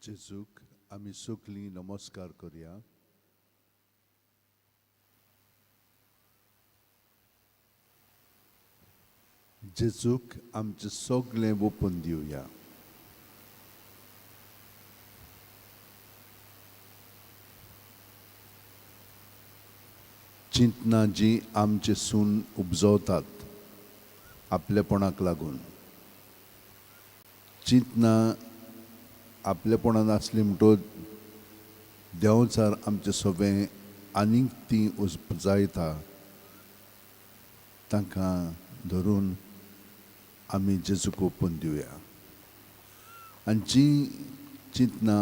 जेजूक आमी सगळीं नमस्कार करुया. जेजूक आमचें सगळें ओपून दिवया. चिंतना जी आमचे सून उपजवतात आपलेपणाक लागून, चिंतना आपलेपणान आसली म्हणटच देंवचार आमचें सगळें आनीक ती उजजायता, तांकां धरून आमी जेजूक ओपून दिवया. आनी जी चिंतना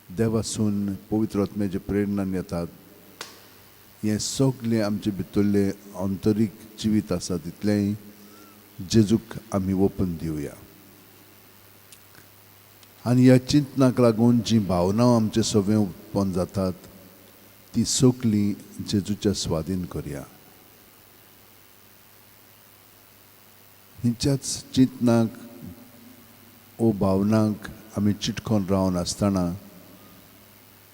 देवासून पवित्र आत्म्याचे प्रेरणान येतात, हें सगळें आमचे भितरलें आंतरीक जिवीत आसा तितलेंय जेजूक आमी ओपून दिवया. आनी ह्या चिंतनाक लागून जी भावना आमचे सगळें उत्पन्न जातात ती सगळीं जेजूच्या स्वाधीन करया. हिच्याच चिंतनाक ओ भावनाक आमी चिटकोन रावन आसतना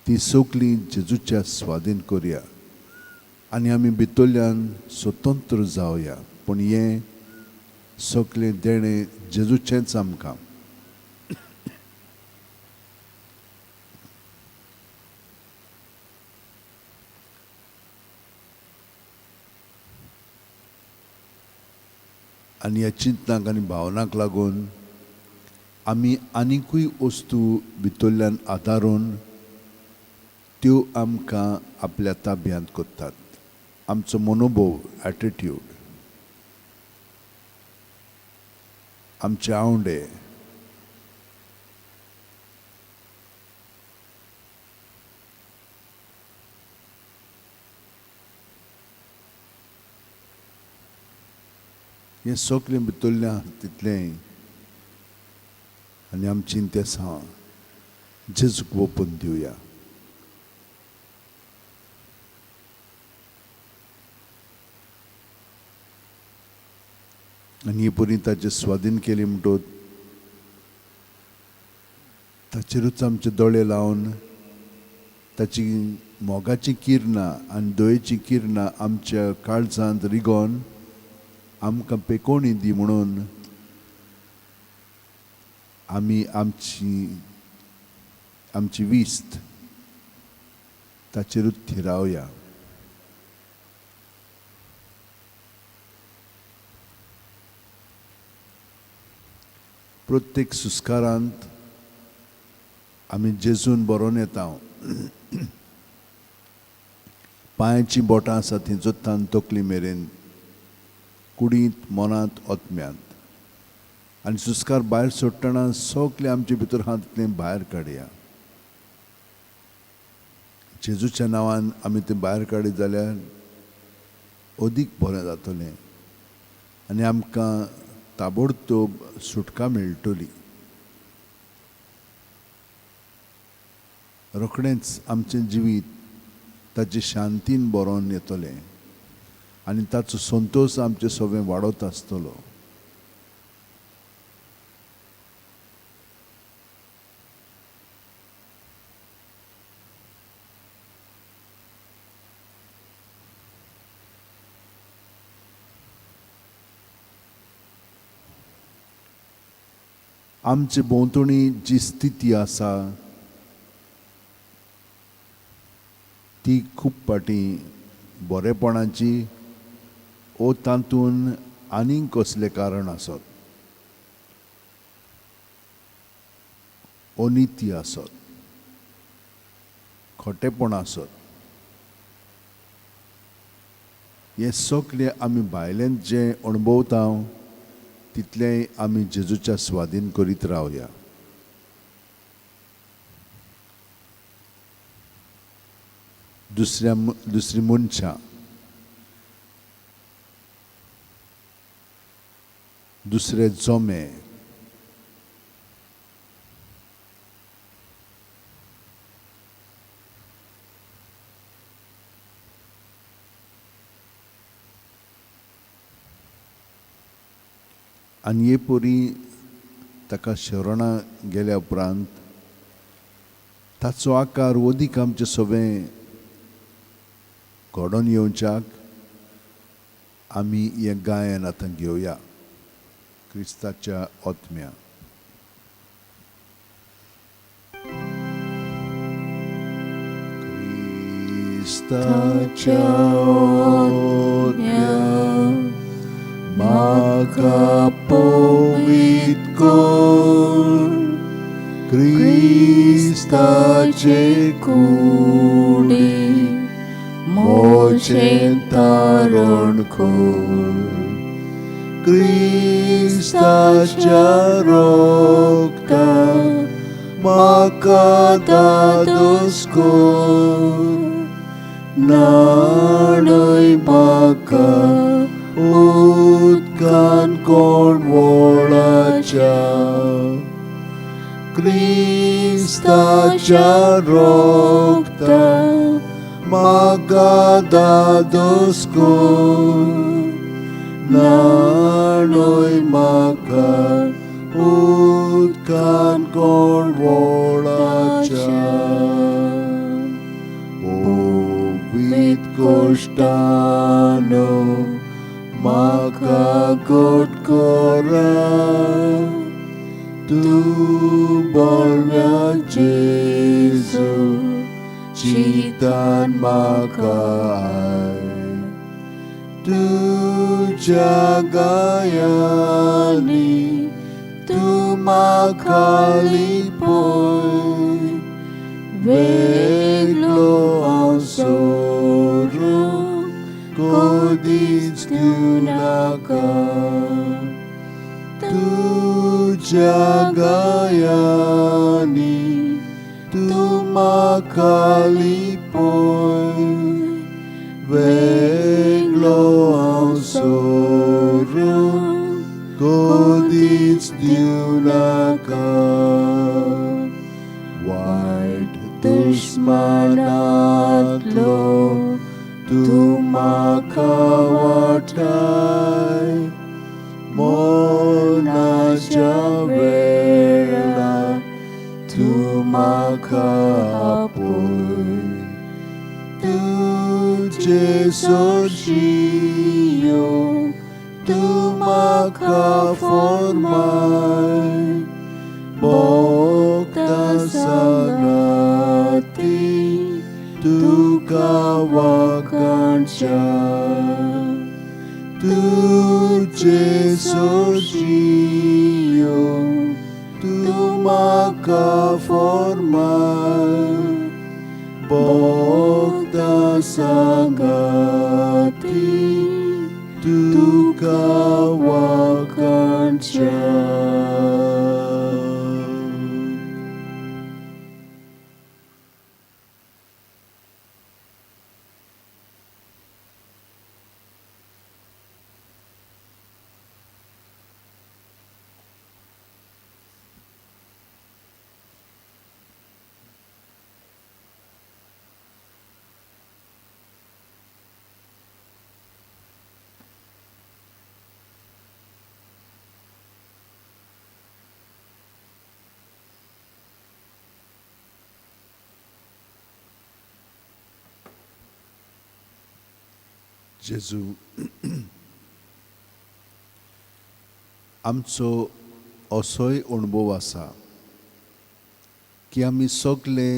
ती सगळीं जेजूच्या स्वाधीन करया आनी आमी भितरल्यान स्वतंत्र जावया. पूण हें सगळें देणें जेजूचेंच आमकां. आनी ह्या चिंतनाक आनी भावनाक लागून आमी आनिकूय वस्तू भितरल्यान आदारून त्यो आमकां आपल्या ताब्यांत करतात. आमचो मनोभव, एटिट्यूड, आमचे आवडे, हें सगळें भितरलें तितलें आनी आमी चिंतें आसा जेजूक ओपून दिवया. आनी ही बरी ताचे स्वाधीन केली म्हणटच ताचेरूच आमचे दोळे लावन ताची मोगाची किरणां आनी दयेची किरणां आमच्या काळजांत रिगोवन आमकां पेकोवणी दी म्हणून आमी आमची विस्त ताचेरूच थिरावया. प्रत्येक सुस्कारांत आमी जेजून बरोवन येता. पांयाचीं बोटां आसा तीं जोत्तान तकली मेरेन, कुडींत, मनांत, ओतम्यांत. आनी सुस्कार भायर सोडटना सगळें आमचे भितर आसा तितलें भायर काडया. जेजूच्या नांवान आमी तें भायर काडीत जाल्यार अदीक बरें जातलें आनी आमकां ताबडतोब सुटका मेळटली. रोखडेंच आमचें जिवीत ताचे शांतीन बरोवन येतलें आनी ताचो संतोश आमचें सगळें वाडत आसतलो. आमचे भोंवतणी जी स्थिती आसा ती खूब पाटी बरेपणाची ओ तातूंत आनीक कसलें कारण आसत, अनिती आसत, खोटेपण आसत, हें सगळें आमी भायल्यान जें अणभवता तितलेंय आमी जेजूच्या स्वाधीन करीत रावया. दुसरी मनशां, दुसरे जोमे, आनी हे परी ताका शरणां गेल्या उपरांत ताचो आकार ओदीक आमचें सगळें घडोवन येवच्याक आमी हें गायन आतां घेवया क्रिस्ताच्या ओतम्या. क्रिस्ताच्या ओतम्या म्हाका पवित्र कर, क्रिस्ताचे कुडी मोचें तारण कर. क्रिस्ताच्या रोगतान म्हाका दादोस कर, नाणय म्हाका उदकान कोण वळाच्या. क्रिस्ताच्या रोगतान म्हाका दादोस कर, नाणय म्हाका उदकान कोण वळाच्या. पवित्र कोश्टानो म्हाका घट करा, तूं बळ्या जेजू चितान म्हाका आय. तुज्या गायांनी तूं म्हाका लिपय, वेगळो हांव सोडूंक कधीच दिवं नाका. तुज्या गायांनी तूं म्हाका लिपय, वेगळो हांव सोडूंक कधीच दिवं नाका. वायट दुश्मनांतलो तूं म्हाका वाटाय, मोनाच्या वेळार तूं म्हाका आपय. तुजे सोशियो तूं म्हाका फॉर्माय, भोगता सांगाती तुका वागणच्या. तुजे सोशियो तूं म्हाका फॉर्माय, भोगता सांगाती तुका वागणच्या. जेजू, आमचो असोय अणभव आसा की आमी सगळे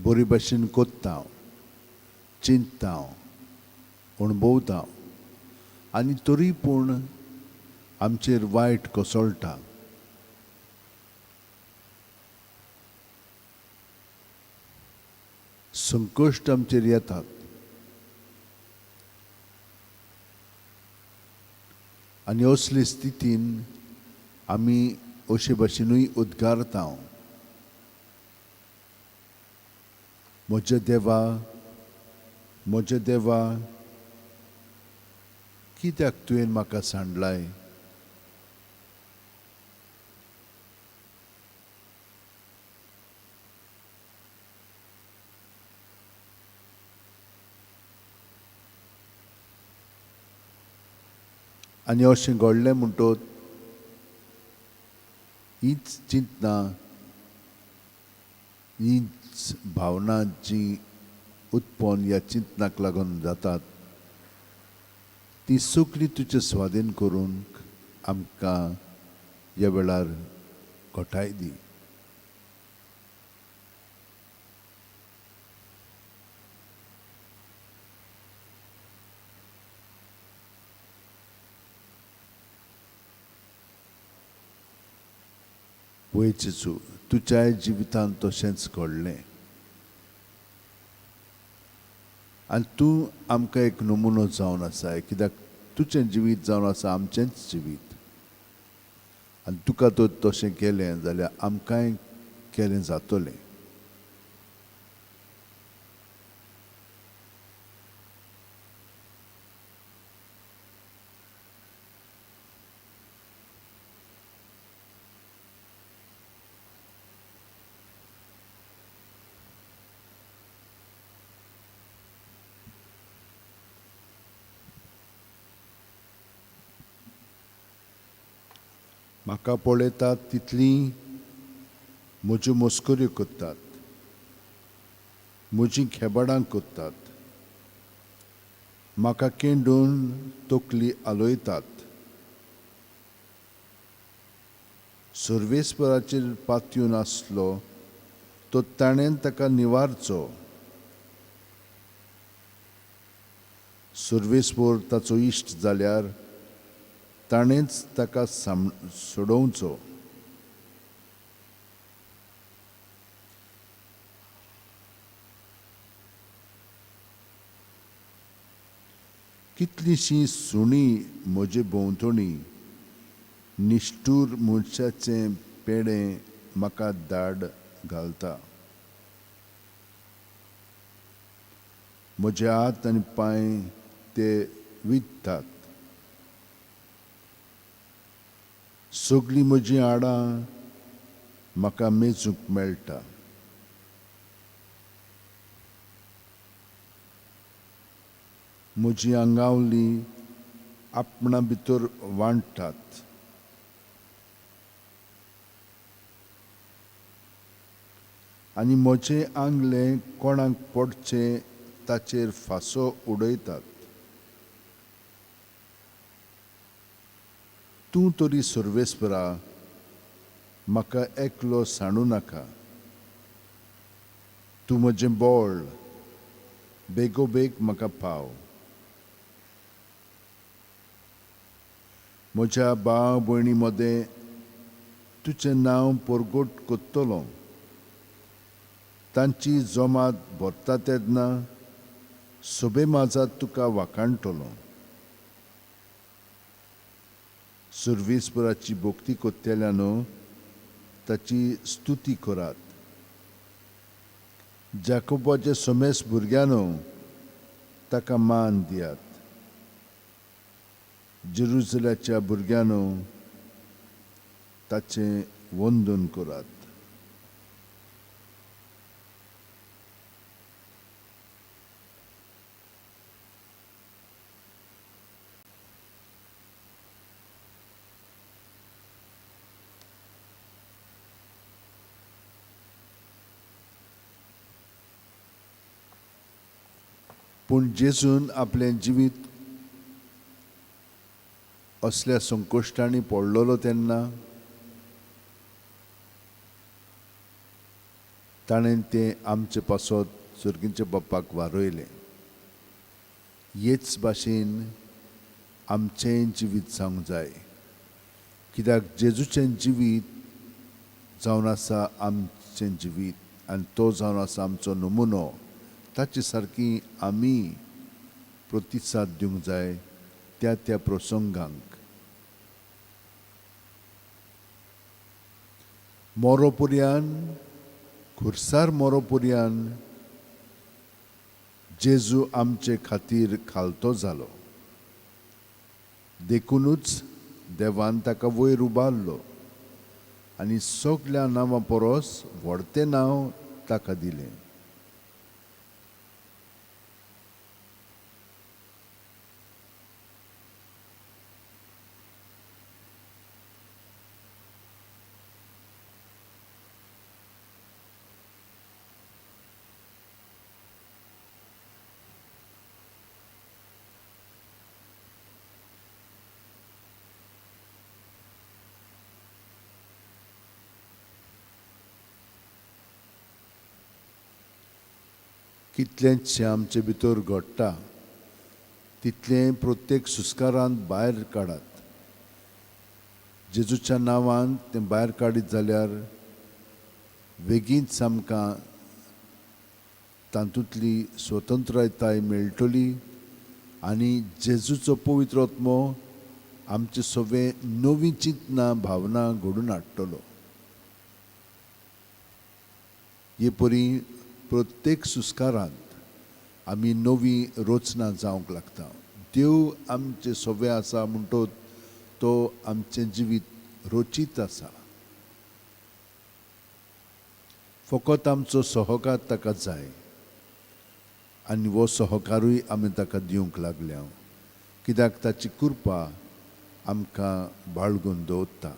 बरे भाशेन कोत्ता, चिंतता, अणभवता आनी तरी पूण आमचेर वायट कोसळटा. संकश्ट आमचेर येतात आनी असले स्थितीन आमी अशे भाशेनूय उद्गारता, म्हज्या देवा, म्हज्या देवा, कित्याक तुवें म्हाका सांडलाय. आनी अशें घडलें म्हणटोच हीच चिंतना, ही भावना जी उत्पन्न ह्या चिंतनाक लागून जातात ती सगळी तुजे स्वाधीन करून आमकां ह्या वेळार घोटाय दी. वय जेजू, तुज्या जिवितांत तशेंच घडलें आनी तूं आमकां एक नमुनो जावन आसा, कित्याक तुजें जिवीत जावन आसा आमचेंच जिवीत आनी तुका तर तशें केलें जाल्यार आमकांय केलें जातलें. म्हाका पळयतात तितलीं म्हज्यो मस्कऱ्यो कोत्तात, म्हजीं खेबाडां कोत्तात, म्हाका केंडून तकली आलोयतात. सर्वेस्पराचेर पातयून आसलो तो ताणें ताका निवारचो. सर्वेस्पर ताचो इश्ट जाल्यार ताणेंच ताका सोडोवचो. कितलींशीं सुणीं म्हजे भोंवतणी निश्ठूर मनशाचें पेडें म्हाका दाड घालता. म्हजे हात आनी पांय ते विदतात. सगळीं म्हजीं हाडां म्हाका मेजूंक मेळटा. म्हजीं आंगावलीं आपणा भितर वांट्टात. आनी म्हजें आंगलें कोणाक पडचें ताचेर फांसो उडयतात. तूं तरी सर्वेस्परा म्हाका एकलो सांडूं नाका. तूं म्हजें बोळ बेगोबेग म्हाका पाव. म्हज्या भाव भयणी मदें तुजें नांव परगट कोत्तलों. तांची जोमात भरता तेन्ना सोबे माजात तुका वाखाणटलों. सर्वेस्पराची भोक्ती कोत्तेल्यानो ताची स्तुती करात. जाकोबाच्या सोमेस भुरग्यानो ताका मान दियात. जेरुसलेमाच्या भुरग्यानो ताचें वंदन करात. पूण जेजून आपलें जिवीत असल्या संकश्टांनी पडलेलो तेन्ना ताणें तें आमचे पासत सर्गीच्या बापाक वारयलें. हेच भाशेन आमचें जिवीत जावंक जाय, कित्याक जेजूचें जिवीत जावन आसा आमचें जिवीत आनी तो जावन आसा आमचो नमुनो. ताचे सारकी आमी प्रतिसाद दिवंक जाय त्या त्या प्रसंगांक. मोरोपर्यान खुर्सार मोरोपर्यान जेजू आमचे खातीर खालतो जालो. देखूनच देवान ताका वयर उबारलो आनी सगळ्या नांवां परस व्हडतें नांव ताका दिलें. कितलेंशें आमचे भितर घडटा तितलें प्रत्येक सुस्कारांत भायर काडात. जेजूच्या नांवान तें भायर काडीत जाल्यार बेगीनच आमकां तातूंतली स्वतंत्रताय मेळटली आनी जेजूचो पवित्र आत्मो आमचे सगळे नवी चिंतना भावना घडून हाडटलो. हे परी प्रत्येक सुस्कारांत आमी नवी रचना जावंक लागता. देव आमचे सगळे आसा म्हणटच तो आमचें जिवीत रचीत आसा. फकत आमचो सहकार ताका जाय आनी हो सहकारूय आमी ताका दिवंक लागल्या, कित्याक ताची कृपा आमकां बाळगून दवरता.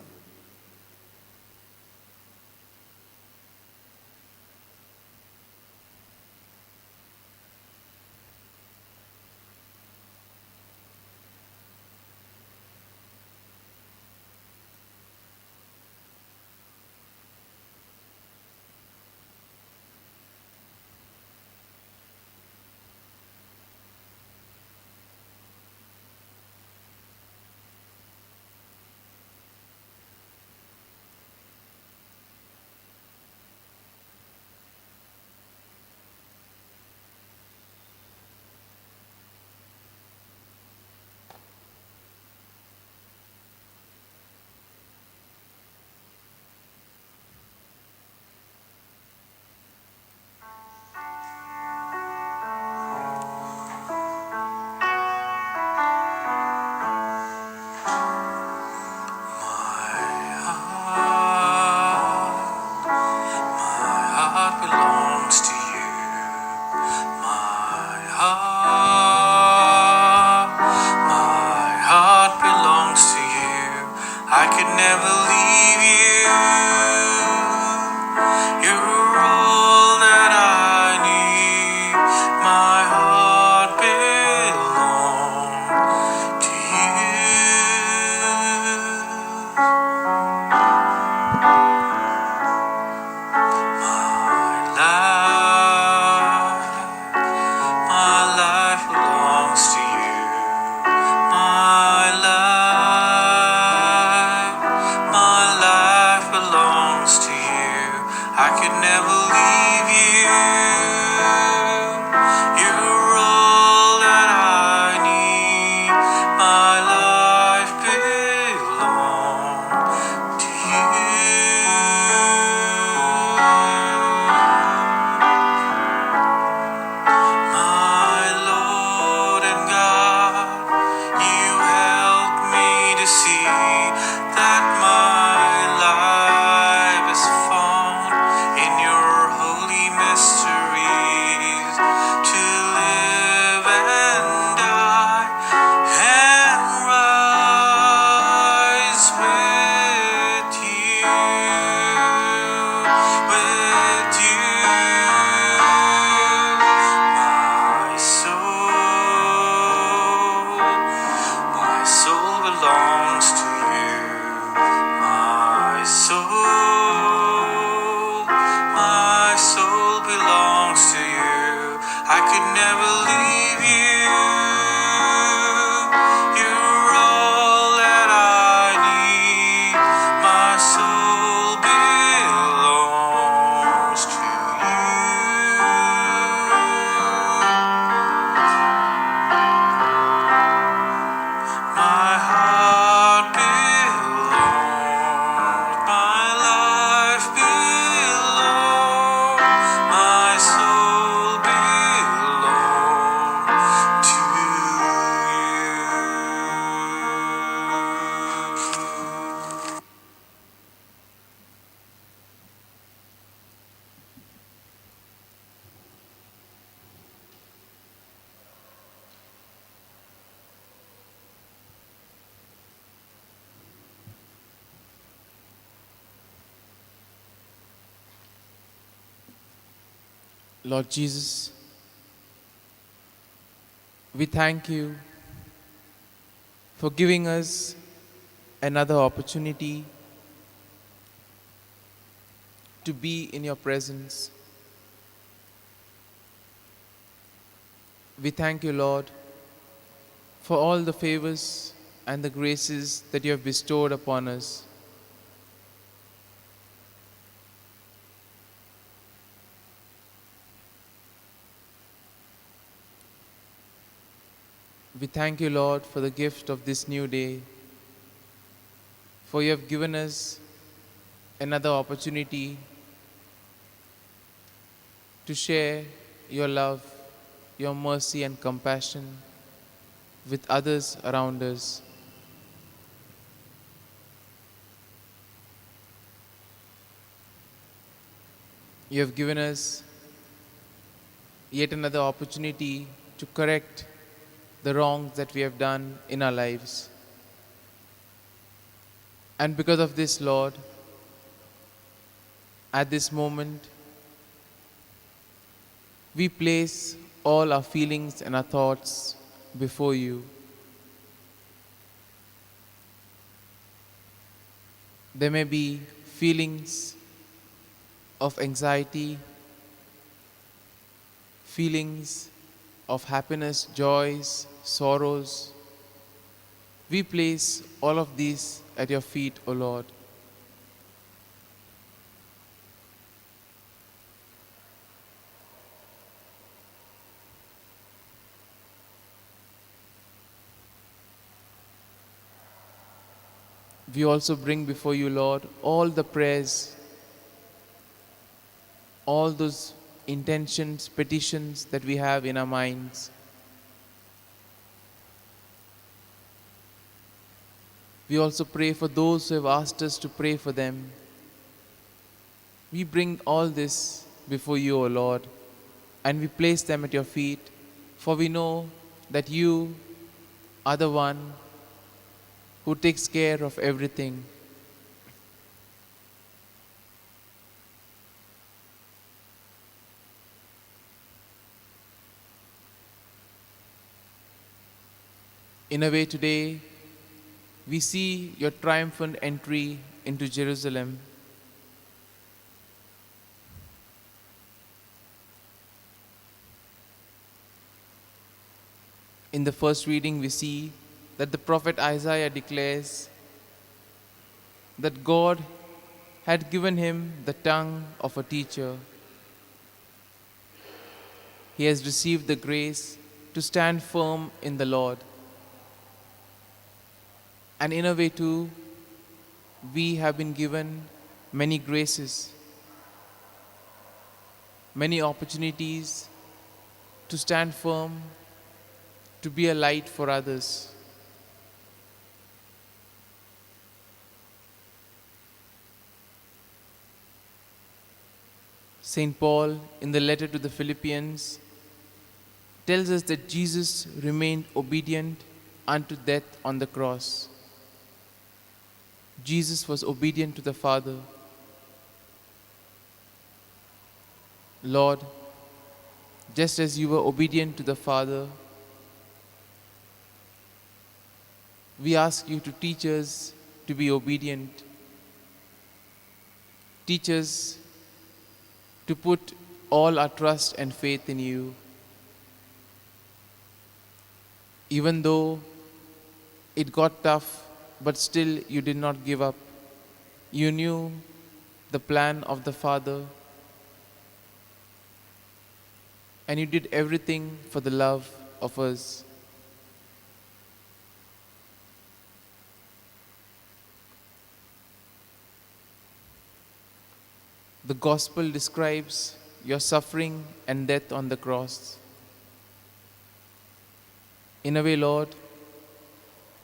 Lord Jesus, we thank you for giving us another opportunity to be in your presence. We thank you, Lord, for all the favors and the graces that you have bestowed upon us. We thank you, Lord, for the gift of this new day, for you have given us another opportunity to share your love, your mercy, and compassion with others around us. You have given us yet another opportunity to correct the wrongs that we have done in our lives. And because of this, Lord, at this moment, we place all our feelings and our thoughts before you. There may be feelings of anxiety, feelings of happiness, joys, sorrows. We place all of these at your feet, O Lord. We also bring before you, Lord, all the prayers, all those intentions, petitions that we have in our minds. We also pray for those who have asked us to pray for them. We bring all this before you, O Lord, and we place them at your feet, for we know that you are the one who takes care of everything. In a way, today, we see your triumphant entry into Jerusalem. In the first reading, we see that the prophet Isaiah declares that God had given him the tongue of a teacher. He has received the grace to stand firm in the Lord. And in a way, too, we have been given many graces, many opportunities to stand firm, to be a light for others. St. Paul, in the letter to the Philippians, tells us that Jesus remained obedient unto death on the cross. Jesus was obedient to the Father. Lord, just as you were obedient to the Father, we ask you to teach us to be obedient. Teach us to put all our trust and faith in you. Even though it got tough, but still you did not give up. You knew the plan of the Father, and you did everything for the love of us. The gospel describes your suffering and death on the cross. In a way, Lord,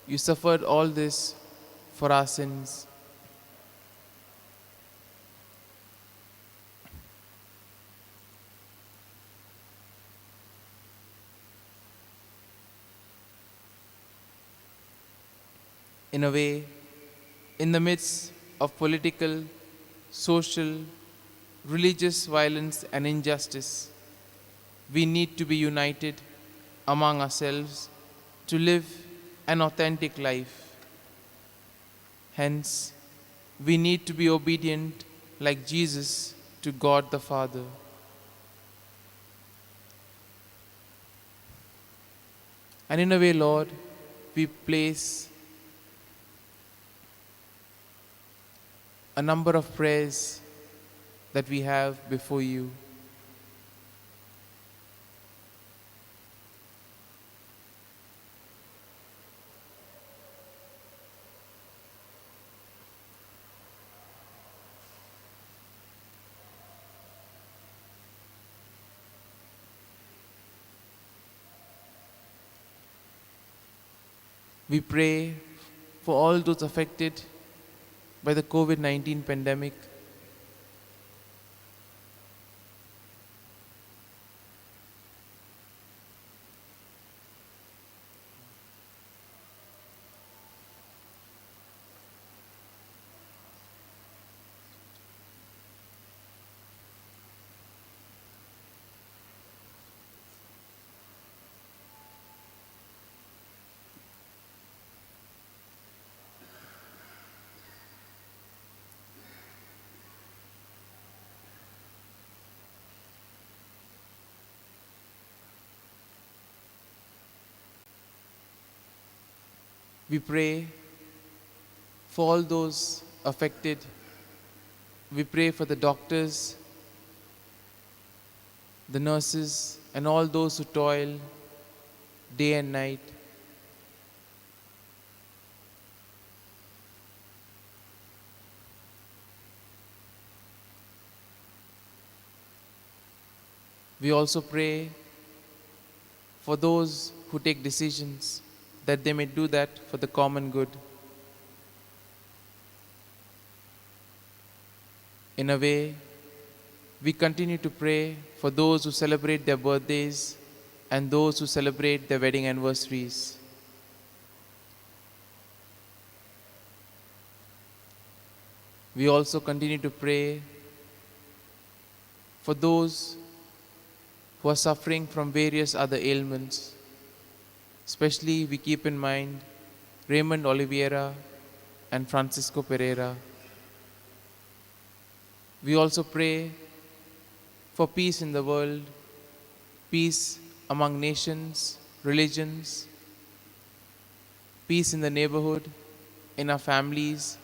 you suffered all this for our sins. In a way, in the midst of political, social, religious violence and injustice, we need to be united among ourselves to live an authentic life. Hence, we need to be obedient like Jesus to God the Father. And in a way, Lord, we place a number of prayers that we have before you. We pray for all those affected by the COVID 19 pandemic. We pray for all those affected. We pray for the doctors, the nurses, and all those who toil day and night. We also pray for those who take decisions that they may do that for the common good. In a way, we continue to pray for those who celebrate their birthdays and those who celebrate their wedding anniversaries. We also continue to pray for those who are suffering from various other ailments. Especially, we keep in mind Raymond Oliveira and Francisco Pereira. We also pray for peace in the world, peace among nations, religions, peace in the neighborhood, in our families,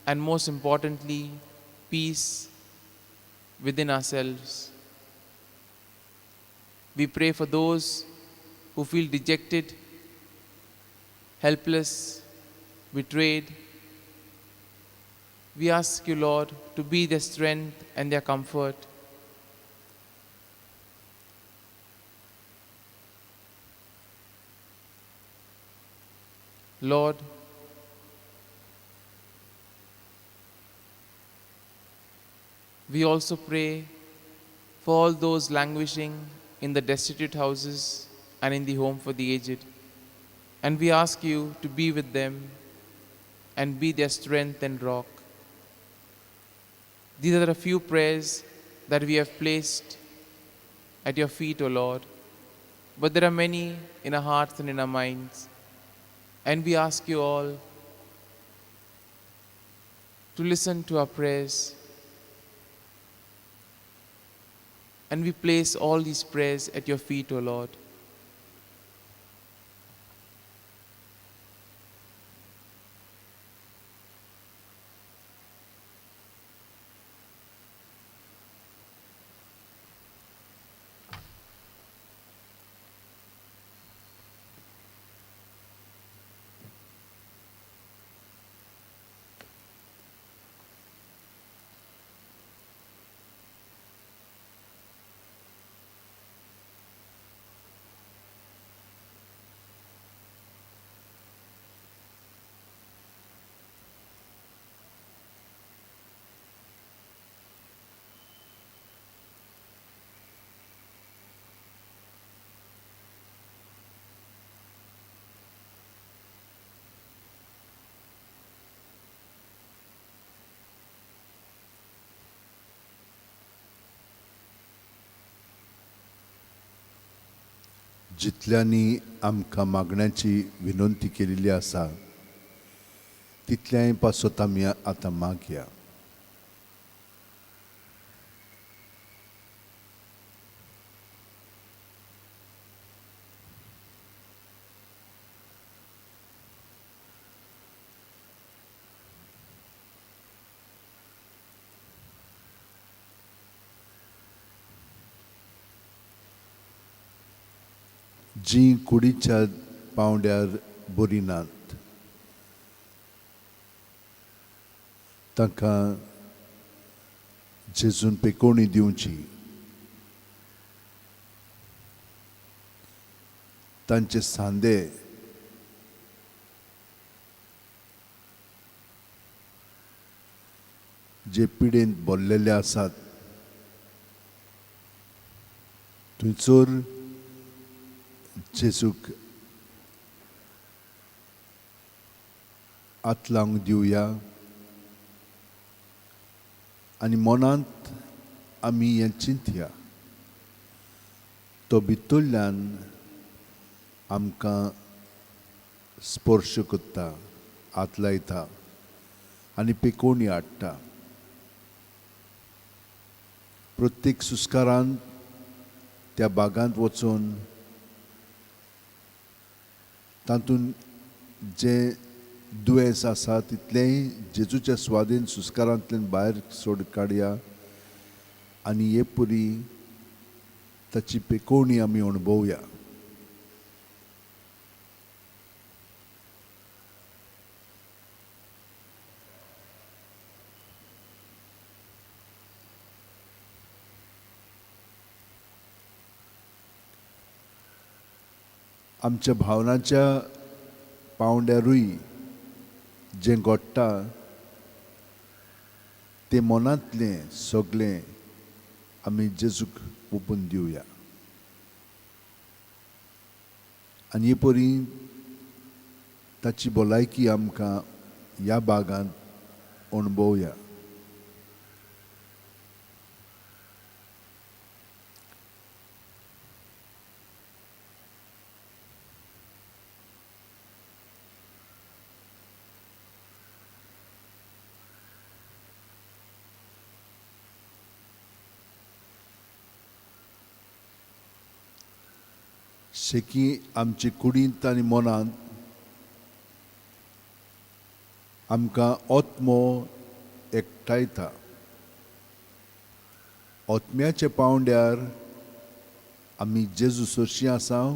and most importantly, peace within ourselves. We pray for those who feel dejected, helpless, betrayed. We ask you, Lord, to be their strength and their comfort. Lord, we also pray for all those languishing in the destitute houses and in the home for the aged. And we ask you to be with them and be their strength and rock. These are a few prayers that we have placed at your feet, O Lord. But there are many in our hearts and in our minds. And we ask you all to listen to our prayers. And we place all these prayers at your feet, O Lord. जितल्यांनी आमकां मागण्याची विनंती केलेली आसा तितल्याय पासत आमी आतां मागया. जी कुडीच्या पावंड्यार बरी नात तांकां जेजून पेकोवणी दिवची, तांचे सांदे जे पिडेंत भरलेले आसात थंयसर जेजूक हात लावंक दिवया आनी मनांत आमी हें चिंतया तो भितरल्यान आमकां स्पर्श करता, हात लायता आनी पेकोवणी हाडटा. प्रत्येक सुस्कारांत त्या बागांत वचून तातूंत जे दुयेंस आसा तितलेंय जेजूच्या स्वादीन सुस्कारांतल्यान भायर काडया आनी हे परी ताची पेकोवणी आमी अणभवया. आमच्या भावनाच्या पावंड्यारूय जें घडटा तें मनांतलें सगळें आमी जेजूक ओपून दिवया आनी हे परी ताची भलायकी आमकां ह्या भागांत अणभवया. शेकी आमचे कुडींत आनी मनांत आमकां आत्मो एकठायता. आत्म्याच्या पावंड्यार आमी जेजू सरशीं आसाव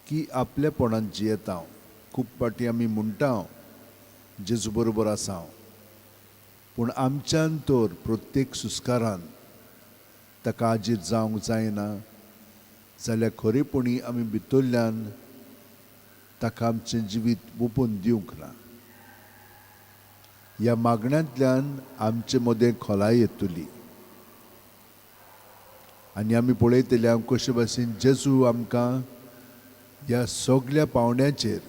की आपलेपणान जियेता. खूब पाटी आमी म्हणटा जेजू बरोबर आसाव, पूण आमच्यान तर प्रत्येक सुस्कारान ताका हाजीर जावंक जायना जाल्यार खरेपणी आमी भितरल्यान ताका आमचें जिवीत ओपून दिवंक ना. ह्या मागण्यांतल्यान आमचे मदें खोलाय येतली आनी आमी पळयतले हांव कशे भाशेन जेजू आमकां ह्या सगळ्या पावंड्याचेर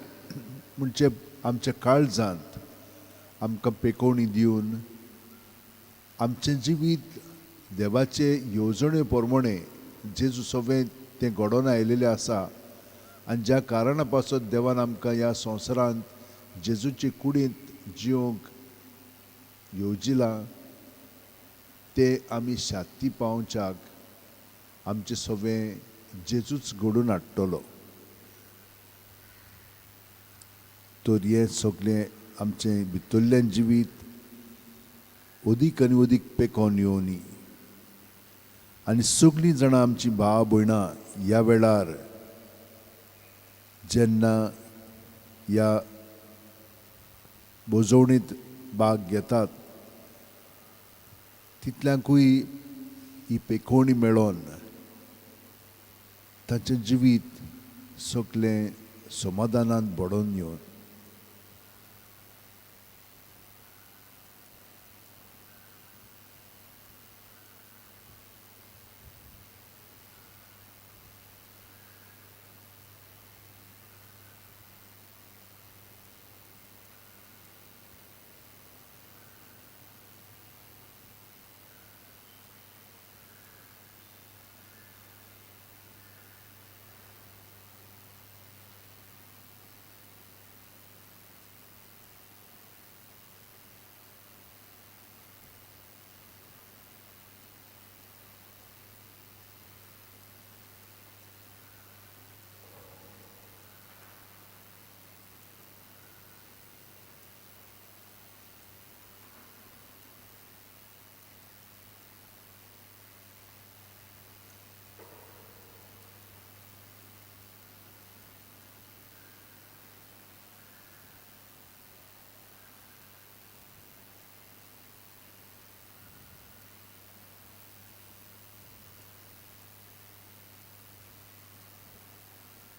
म्हणजे आमच्या काळजांत आमकां पेकोवणी दिवन आमचें जिवीत देवाचे येवजणे प्रमाणे जेजू सगळें तें घडोवन आयिल्लें आसा आनी ज्या कारणा पासत देवान आमकां ह्या संवसारांत जेजूचे कुडींत जिवंक येवजिलां तें आमी शांती पावोवच्याक आमचें सगळें जेजूच घडोवन हाडटलो. तर हें सगळें आमचें भितरल्यान जिवीत अदीक आनी अदीक पेकोवन येवनी आनी सगळीं जाणां आमचीं भाव भयणां ह्या वेळार जेन्ना ह्या बोजवणींत भाग घेतात तितल्यांकूय ही पेकोवणी मेळोन ताचें जिवीत सगळें समाधानांत बडोवन येवन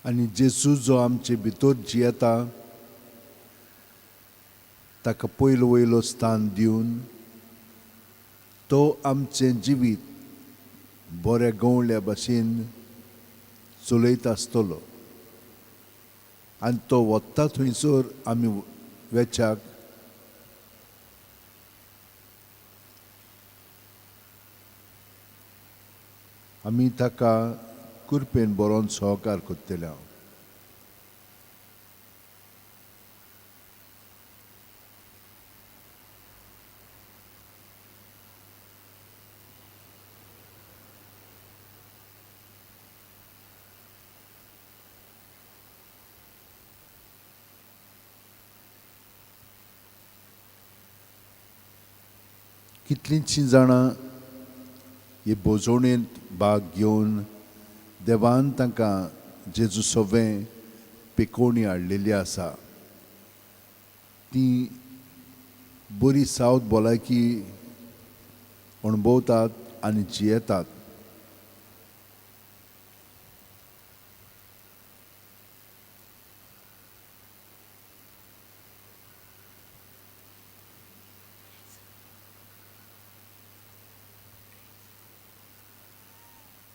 आनी जेजू जो आमचे भितर जियेता ताका पयलो वयलो स्थान दिवन तो आमचें जिवीत बऱ्या गवळ्या भाशेन चलयत आसतलो आनी तो वता थंयसर आमी वेचाक आमी ताका कृपेन बरोवन सहकार करतले हांव. कितलींशीं जाणां हे बोजवणेंत भाग घेवन देवान तांकां जेजू सवें पिकोवणी हाडलेली आसा. तीं बरी सावथ भलायकी अणभवतात आनी जियेतात.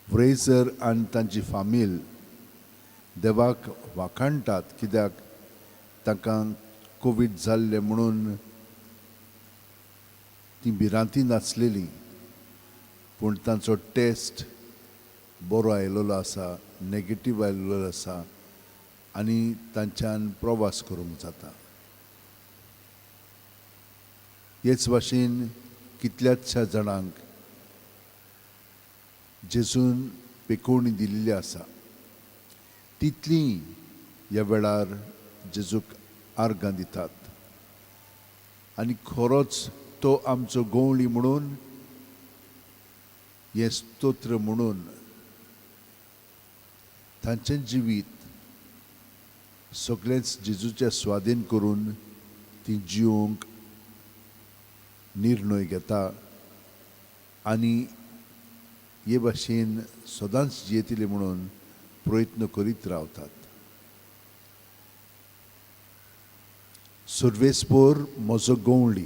फ्रेझर आनी तांची फामील देवाक वाखाणटात कित्याक तांकां कोवीड जाल्लें म्हणून तीं भिरांतीन आसलेलीं पूण तांचो टेस्ट बरो आयिल्लो आसा, नेगेटीव आयिल्लो आसा आनी तांच्यान प्रवास करूंक जाता. हेच भाशेन कितल्याशा जाणांक जेजून पिकोवणी दिल्ली आसा. तितलीं ह्या वेळार जेजूक आर्गां दितात आनी खरोच तो आमचो गवळी म्हणून हें स्तोत्र म्हणून तांचें जिवीत सगळेंच जेजूचे स्वाधीन करून तीं जिवंक निर्णय घेता आनी हे भाशेन सदांच जियेतले म्हणून प्रयत्न करीत रावतात. सर्वेस्पोर म्हजो गवळी,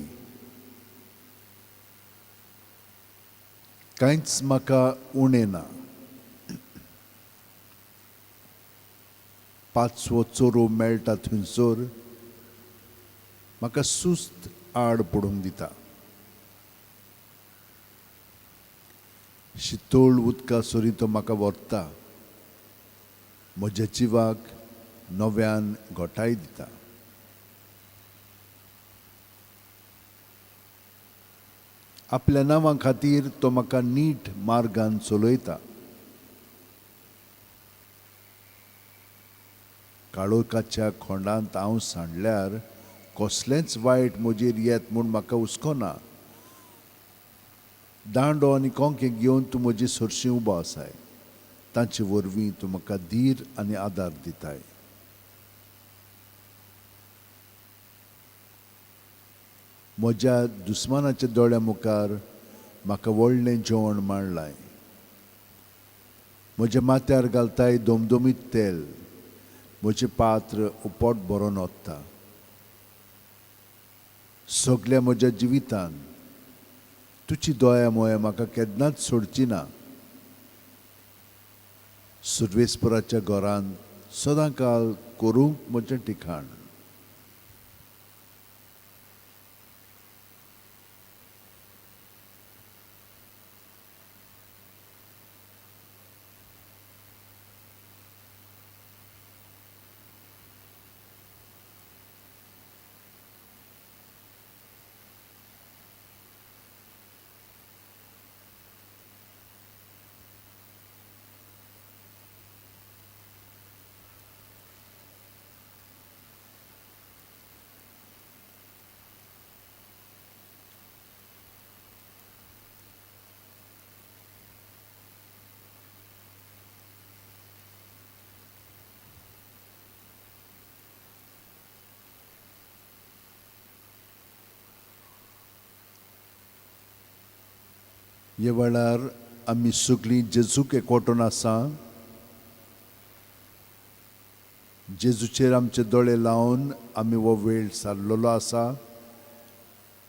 कांयच म्हाका उणें ना. पांचवो चोरो मेळटा थंयसर म्हाका सुस्त आड पडूंक दिता. शितोळ उदका सरी तो म्हाका व्हरता, म्हज्या जिवाक नव्यान घोटाय दिता. आपल्या नांवा खातीर तो म्हाका नीट मार्गान चलयता. काळोखाच्या खोंडांत हांव सांडल्यार कसलेंच वायट म्हजेर येत म्हूण म्हाका हुस्कोना. दांडो आनी कोंके घेवन तूं म्हजे सरशीं उबो आसाय. तांचे वरवीं तूं म्हाका धीर आनी आदार दिताय. म्हज्या दुस्मानाच्या दोळ्या मुखार म्हाका व्हडलें जेवण मांडलाय. म्हज्या माथ्यार घालताय दोमदोमीत तेल, म्हजें पात्र उपोट भरोन ओत्ता. सगळ्या म्हज्या जिवितान तुजी दया मोया म्हाका केन्नाच सोडची ना. सर्वेस्पराच्या घरांत सदां काल करूंक म्हजें ठिकाण. हे वेळार आमी सगळीं जेजूक एकवटून आसा जेजूचेर आमचे दोळे लावन आमी हो वेळ सारलेलो आसा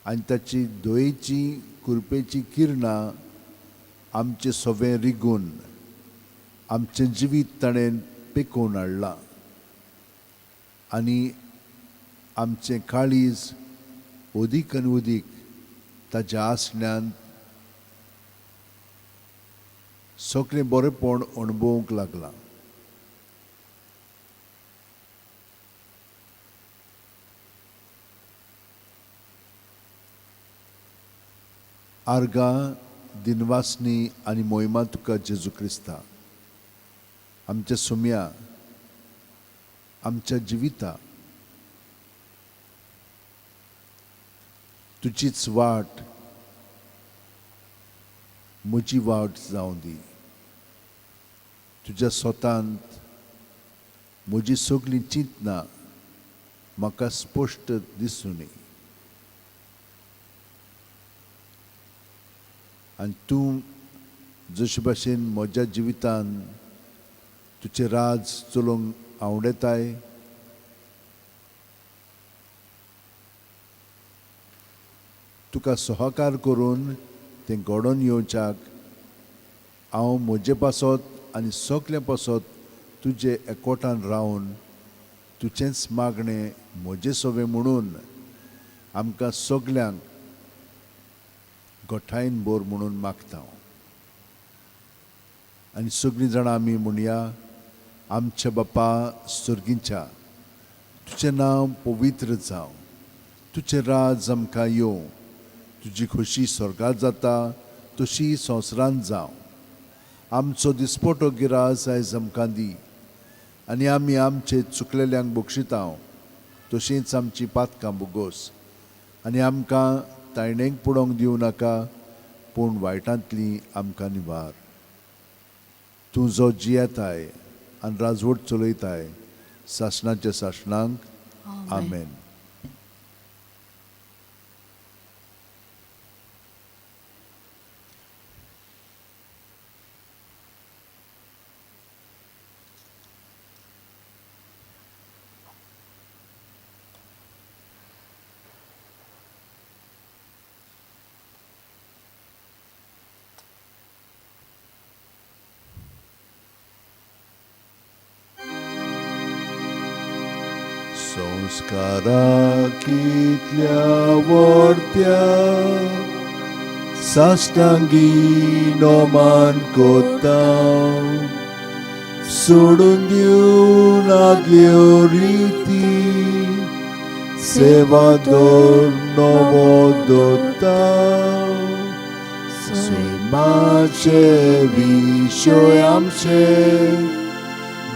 आनी ताची दोयेची कृपेची किरणां आमचे सवें रिगून आमचें जिवीत ताणें पेकोवन हाडलां आनी आमचें काळीज उदीक आनी उदीक ताच्या आसण्यान सगळें बरेंपण अणभवूंक लागलां. आर्गां दिनवासनी आनी मोहिमा तुका जेजू क्रिस्ता. आमच्या सुम्या आमच्या जिविता तुजीच वाट म्हजी वाट जावं दी. तुज्या स्वतांत म्हजी सगळीं चिंतनां म्हाका स्पश्ट दिसूं दी. आनी तूं जशे भाशेन म्हज्या जिवितान तुजें राज चलोवंक आवडताय तुका सहकार करून तें घडोवन येवच्याक हांव म्हजे पासत आनी सगळे पासत तुजे एकवटान रावन तुजेंच मागणें म्हजें सवें म्हणून आमकां सगल्यांक गोठायन बोर म्हणून मागता. आनी सगळीं जाणां आमी म्हणया, आमच्या बापा सुर्गींच्या, तुजें नांव पवित्र जावं, तुजें राज आमकां येवं, तुजी खोशी स्वर्गांत जाता तशी संवसारांत जावं. आमचो दिसपटो गिरास आयज आमकां दी आनी आमी आमचे चुकलेल्यांक बक्षिता तशींच आमची पातकां बुगोस आनी आमकां तायणेक पडोवंक दिवं नाका पूण वायटांतली आमकां निवार. तूं जो जियेताय आनी राजवट चलयताय सासणाच्या सासणांक आमेन. संस्कारांतल्या वर्त्या साश्टांगी नोमान कोता सोडून दिवन आदल्यो रिती सेवादोर नवो दोता सैमाचे विशय आमचे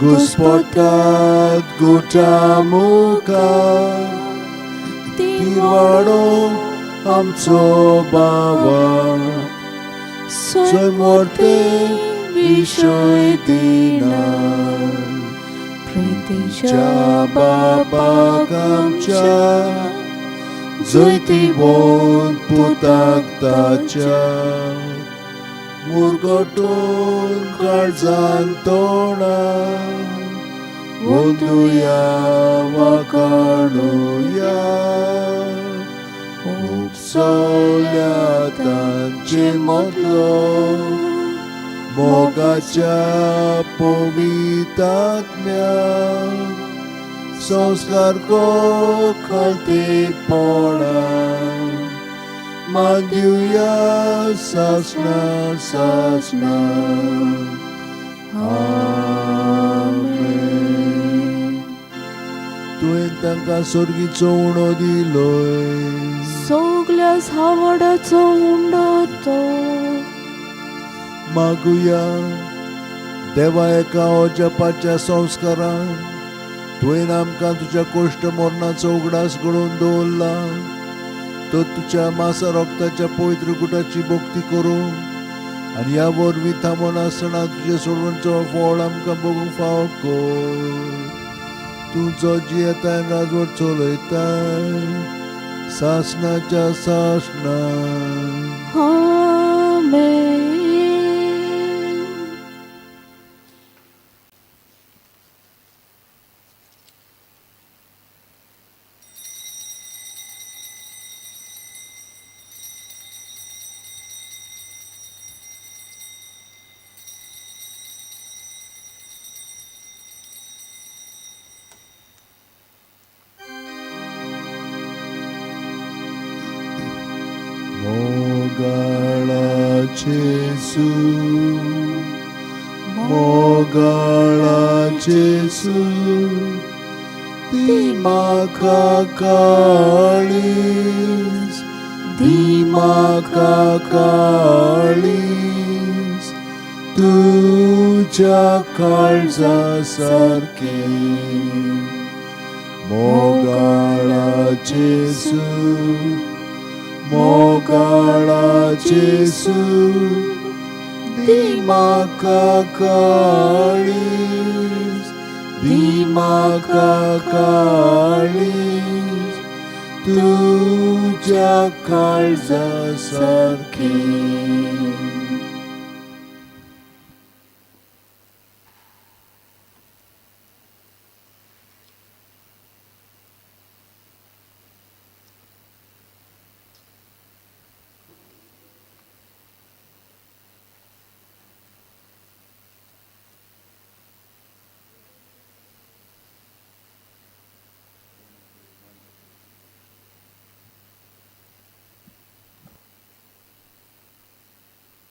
Gospodat guta muka Tirwado amco bawa Soy morte vishoy dinar Pritisha baba kamcha Zoyti bon putak tacha Murgoton karzan tona Wonduya wakanuya Upsolya tanchin modlo Mogacha powitatmia Sanskar ko khalti pona Mandiuya sasna sasna Amen. Tuwen तांकां स्वर्गीचो उणो दिलोय सगल्यास आवडाचो undo तो मागुया देवा एका जपाच्या संस्कारान तुवें आमकां तुज्या cost मरणाचो उगडास घडोवन दवरला तो तुझ्या मासा रोगताच्या पवित्र गुटाची भक्ती करूं आनी ह्या वरवीं थांबोन आसतना तुजे सोडवणचो फळ आमकां भोगूंक फावो कर. तूं जो जियेताय राजवट चलयताय सासणाच्या सासणा आमेन. जेसू मोगाळा जेसू दिमाका काळीस दिमाका काळीस तुझ्या काळजा सारखे मोगाळा जेसू मोगाळा जेसू दिमाका काळीस दिमाका काळीस तुझ्या काळजा सारखे